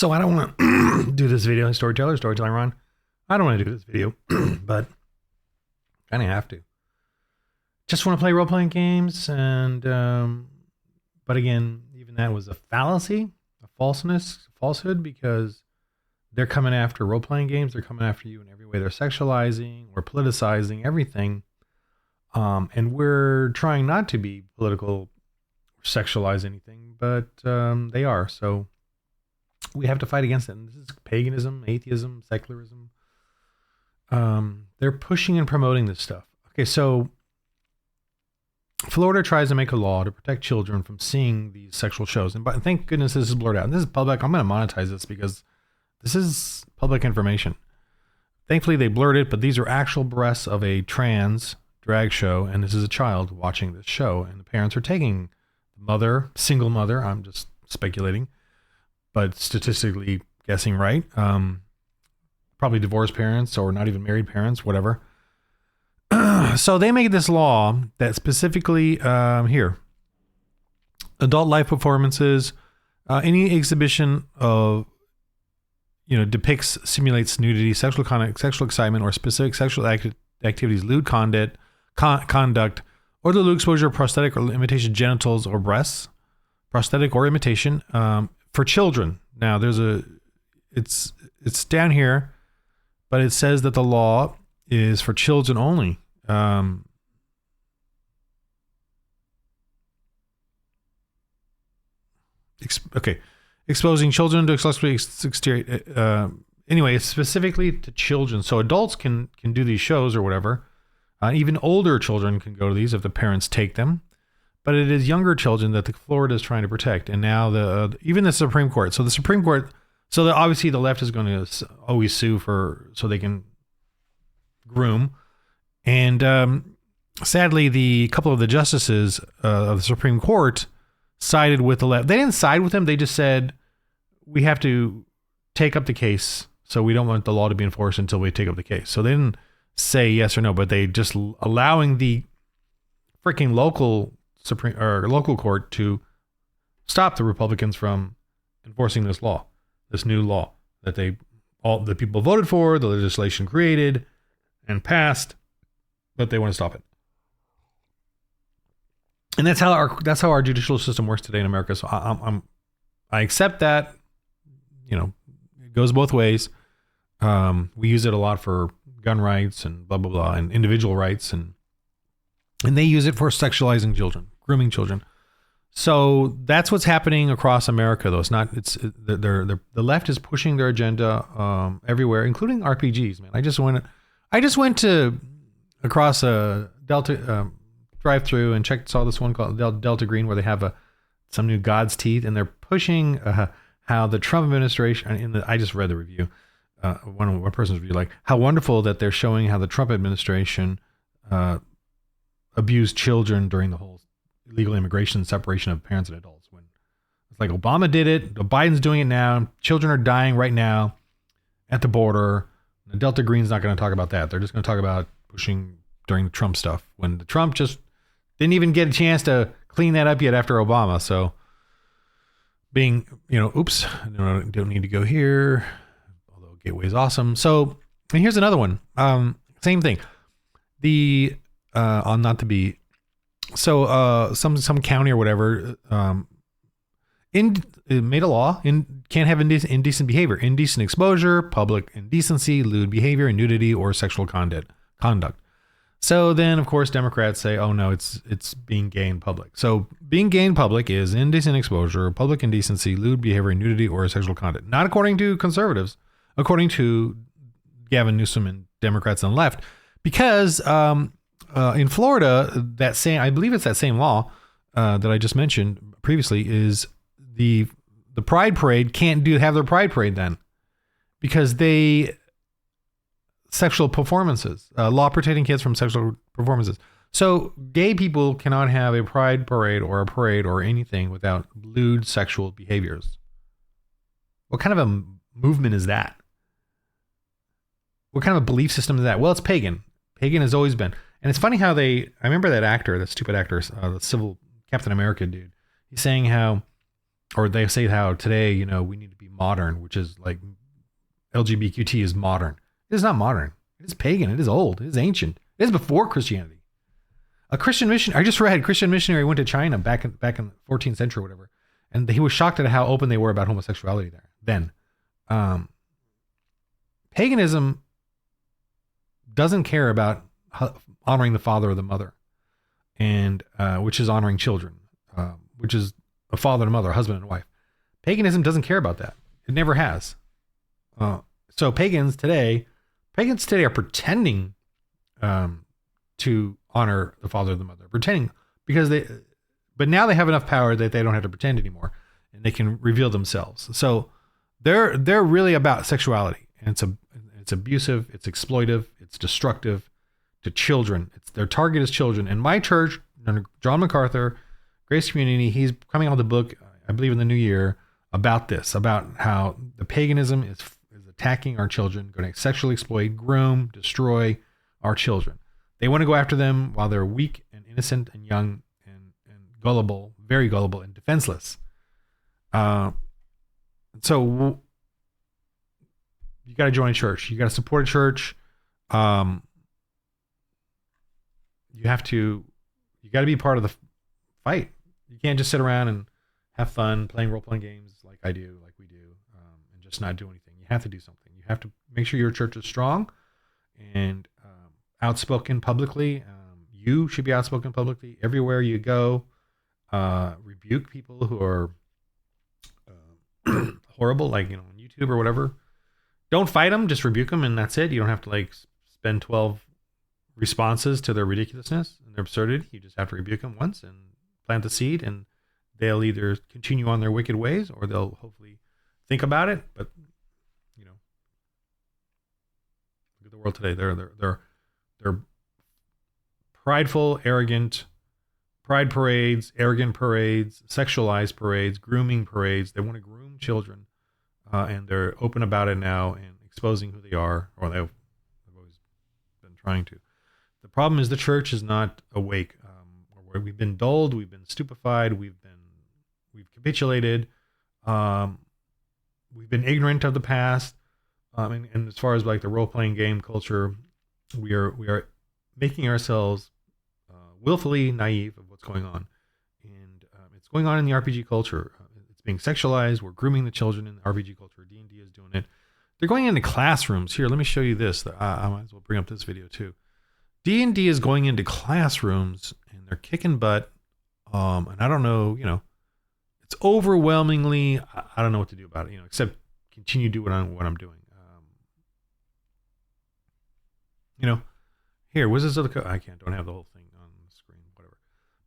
So I don't want to do this video, storytelling run. I don't want to do this video, but kind of have to. Just want to play role-playing games, and but again, even that was a fallacy, a falsehood, because they're coming after role-playing games. They're coming after you in every way. They're sexualizing or politicizing everything, and we're trying not to be political or sexualize anything, but they are. So we have to fight against it. And this is paganism, atheism, secularism. They're pushing and promoting this stuff. Okay, so Florida tries to make a law to protect children from seeing these sexual shows. And thank goodness this is blurred out. And this is public. I'm going to monetize this because this is public information. Thankfully, they blurred it, but these are actual breasts of a trans drag show. And this is a child watching this show. And the parents are taking the mother, single mother. I'm just speculating, but statistically guessing right. Probably divorced parents or not even married parents, whatever. So they make this law that specifically here, adult live performances, any exhibition of, depicts, simulates nudity, sexual conduct, sexual excitement, or specific sexual activities, lewd conduct, or the lewd exposure of prosthetic or imitation genitals or breasts, prosthetic or imitation, for children. Now it's down here, but it says that the law is for children only. Exposing children to exterior. Anyway, it's specifically to children. So adults can do these shows or whatever. Even older children can go to these if the parents take them. But it is younger children that the Florida is trying to protect. And now even the Supreme Court. So the Supreme Court. So obviously the left is going to always sue so they can groom. And sadly, the couple of the justices of the Supreme Court sided with the left. They didn't side with them. They just said, we have to take up the case. So we don't want the law to be enforced until we take up the case. So they didn't say yes or no, but they just allowing the freaking local court to stop the Republicans from enforcing this law, this new law that all the people voted for, the legislation created and passed, but they want to stop it. And that's how our judicial system works today in America. So I accept that, it goes both ways. We use it a lot for gun rights and blah, blah, blah, and individual rights. And they use it for sexualizing children, grooming children. So that's what's happening across America, though. The left is pushing their agenda everywhere, including RPGs, man. I just went to across a Delta drive-through and saw this one called Delta Green, where they have some new God's Teeth, and they're pushing how the Trump administration. I just read the review, one person's review, like how wonderful that they're showing how the Trump administration abused children during the whole illegal immigration separation of parents and adults. When it's like Obama did it, Biden's doing it now. Children are dying right now at the border. The Delta Green's not going to talk about that. They're just going to talk about pushing during the Trump stuff, when the Trump just didn't even get a chance to clean that up yet after Obama. So being, oops, don't need to go here, although Gateway is awesome. So, and here's another one. Same thing. Not to be, so some county or whatever made a law can't have indecent behavior, indecent exposure, public indecency, lewd behavior, and nudity or sexual conduct. So then, of course, Democrats say, oh no, it's being gay in public. So being gay in public is indecent exposure, public indecency, lewd behavior, nudity, or sexual conduct. Not according to conservatives, according to Gavin Newsom and Democrats on the left, because in Florida, I believe it's that same law that I just mentioned previously, is the Pride Parade can't have their Pride Parade then, because sexual performances, law protecting kids from sexual performances. So gay people cannot have a pride parade or anything without lewd sexual behaviors. What kind of a movement is that? What kind of a belief system is that? Well, it's pagan. Pagan has always been. And it's funny how I remember that actor, that stupid actor, the civil Captain America dude. He's saying how or they say how today, we need to be modern, which is like LGBTQ is modern. It is not modern. It is pagan. It is old. It is ancient. It is before Christianity. A Christian missionary, I just read, Christian missionary went to China back in the 14th century or whatever, and he was shocked at how open they were about homosexuality there. Then, paganism doesn't care about honoring the father or the mother, and which is honoring children, which is a father and a mother, a husband and a wife. Paganism doesn't care about that. It never has. So pagans today are pretending to honor the father or the mother, pretending but now they have enough power that they don't have to pretend anymore, and they can reveal themselves. So they're really about sexuality, and it's abusive, it's exploitive, it's destructive to children. Their target is children. And my church, under John MacArthur, Grace Community, he's coming out with a book, I believe in the new year, about this, about how the paganism is attacking our children, going to sexually exploit, groom, destroy our children. They want to go after them while they're weak and innocent and young and gullible, very gullible and defenseless. So you got to join a church. You got to support a church. You got to be part of the fight. You can't just sit around and have fun playing role-playing games like I do, like we do, and just not do anything. You have to do something. You have to make sure your church is strong and outspoken publicly. You should be outspoken publicly everywhere you go. Rebuke people who are horrible, like on YouTube or whatever. Don't fight them, just rebuke them, and that's it. You don't have to spend 12 responses to their ridiculousness and their absurdity. You just have to rebuke them once and plant the seed, and they'll either continue on their wicked ways or they'll hopefully think about it. But look at the world today. They're prideful, arrogant, pride parades, arrogant parades, sexualized parades, grooming parades. They want to groom children, and they're open about it now and exposing who they are, or they've always been trying to. The problem is the church is not awake. We've been dulled, we've been stupefied, we've capitulated, we've been ignorant of the past, and as far as the role-playing game culture, we are making ourselves willfully naive of what's going on, and it's going on in the RPG culture. It's being sexualized. We're grooming the children in the RPG culture. D&D is doing it. They're going into classrooms. Here, let me show you this. I might as well bring up this video too. D&D is going into classrooms and they're kicking butt. And I don't know, it's overwhelmingly, I don't know what to do about it, except continue to do what I'm doing. Here, Wizards of the Coast. I don't have the whole thing on the screen, whatever.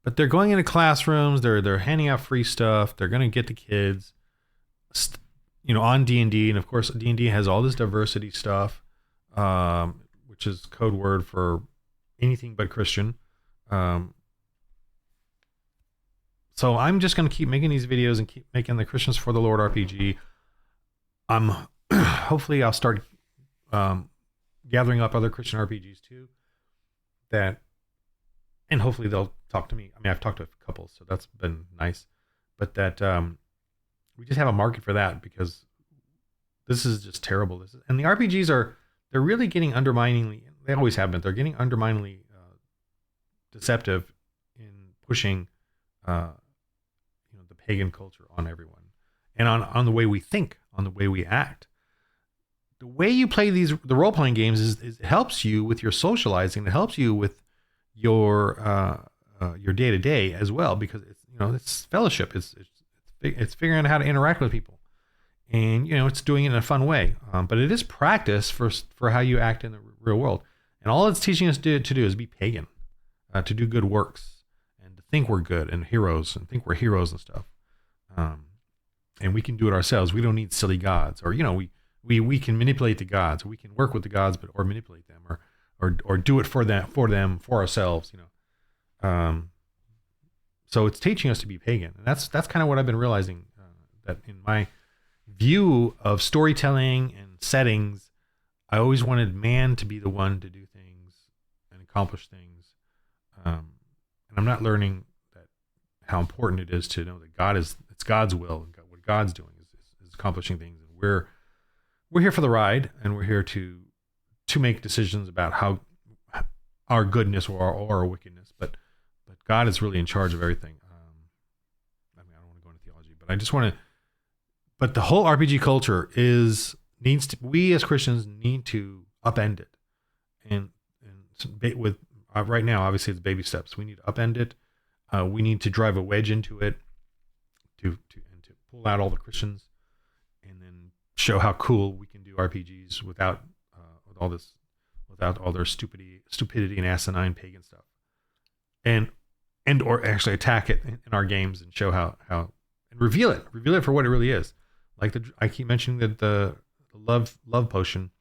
But they're going into classrooms. They're handing out free stuff. They're going to get the kids, on D&D. And of course, D&D has all this diversity stuff, which is code word for anything but Christian. So I'm just going to keep making these videos and keep making the Christians for the Lord RPG. Hopefully I'll start gathering up other Christian RPGs too, and hopefully they'll talk to me. I mean, I've talked to a couple, so that's been nice, but that we just have a market for that, because this is just terrible. And the RPGs they're really getting underminingly, they always have been, they're getting underminingly deceptive in pushing the pagan culture on everyone, and on the way we think, on the way we act. The way you play the role-playing games is it helps you with your socializing. It helps you with your day-to-day as well, because it's fellowship. It's figuring out how to interact with people, and it's doing it in a fun way. But it is practice for how you act in the real world. And all it's teaching us to do is be pagan, to do good works, and to think we're good and heroes, and think we're heroes and stuff. And we can do it ourselves. We don't need silly gods, or we can manipulate the gods. We can work with the gods, or manipulate them, or do it for for ourselves. So it's teaching us to be pagan, and that's kind of what I've been realizing. That in my view of storytelling and settings, I always wanted man to be the one to do things and accomplish things, and I'm not learning how important it is to know that it's God's will, and God's doing is accomplishing things. And we're here for the ride, and we're here to make decisions about how our goodness or our wickedness. But God is really in charge of everything. I mean, I don't want to go into theology, but I just want to. But the whole RPG culture needs to. We as Christians need to upend it, and with right now, obviously, it's baby steps. We need to upend it. We need to drive a wedge into it, to pull out all the Christians, and then show how cool we can do RPGs without all their stupidity and asinine pagan stuff, and or actually attack it in our games and show how and reveal it for what it really is. Like I keep mentioning that the love potion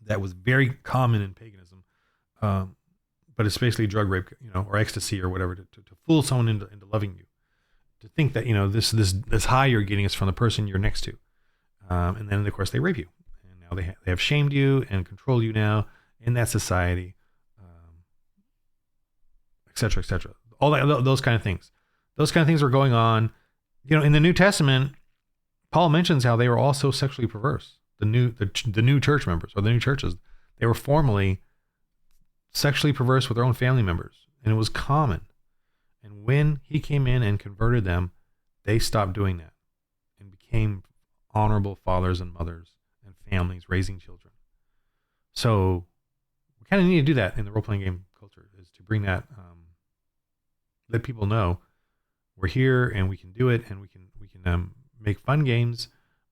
that was very common in paganism, but it's basically drug rape, or ecstasy or whatever to fool someone into loving you, to think that this high you're getting is from the person you're next to, and then of course they rape you, and now they have shamed you and control you now in that society, et cetera, et cetera. All that, those kind of things. Those kind of things were going on. In the New Testament, Paul mentions how they were also sexually perverse. The new church members, or the new churches, they were formerly sexually perverse with their own family members, and it was common. And when he came in and converted them, they stopped doing that and became honorable fathers and mothers and families raising children. So we kind of need to do that in the role-playing game culture, is to bring that, let people know we're here and we can do it, and we can make fun games,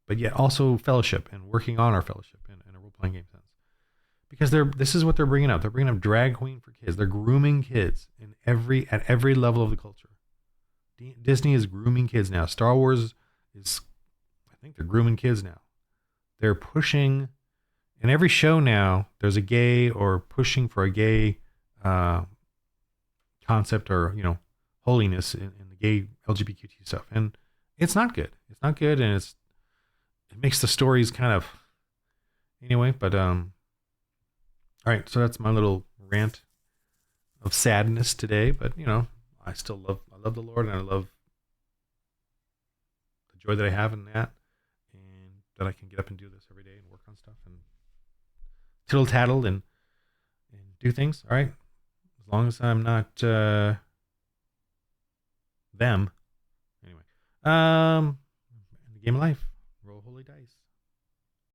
but yet also fellowship and working on our fellowship in a role-playing game sense. Because this is what they're bringing up. They're bringing up drag queen for kids. They're grooming kids at every level of the culture. Disney is grooming kids now. Star Wars is, I think they're grooming kids now. They're pushing, in every show now, there's a gay or pushing for a gay concept, or holiness in the gay LGBTQ stuff, and it's not good. It's not good, and it makes the stories kind of anyway. But all right, so that's my little rant of sadness today. But I love the Lord, and I love the joy that I have in that, and that I can get up and do this every day and work on stuff and tittle tattle and do things. All right, as long as I'm not them. Anyway, in the game of life, roll holy dice.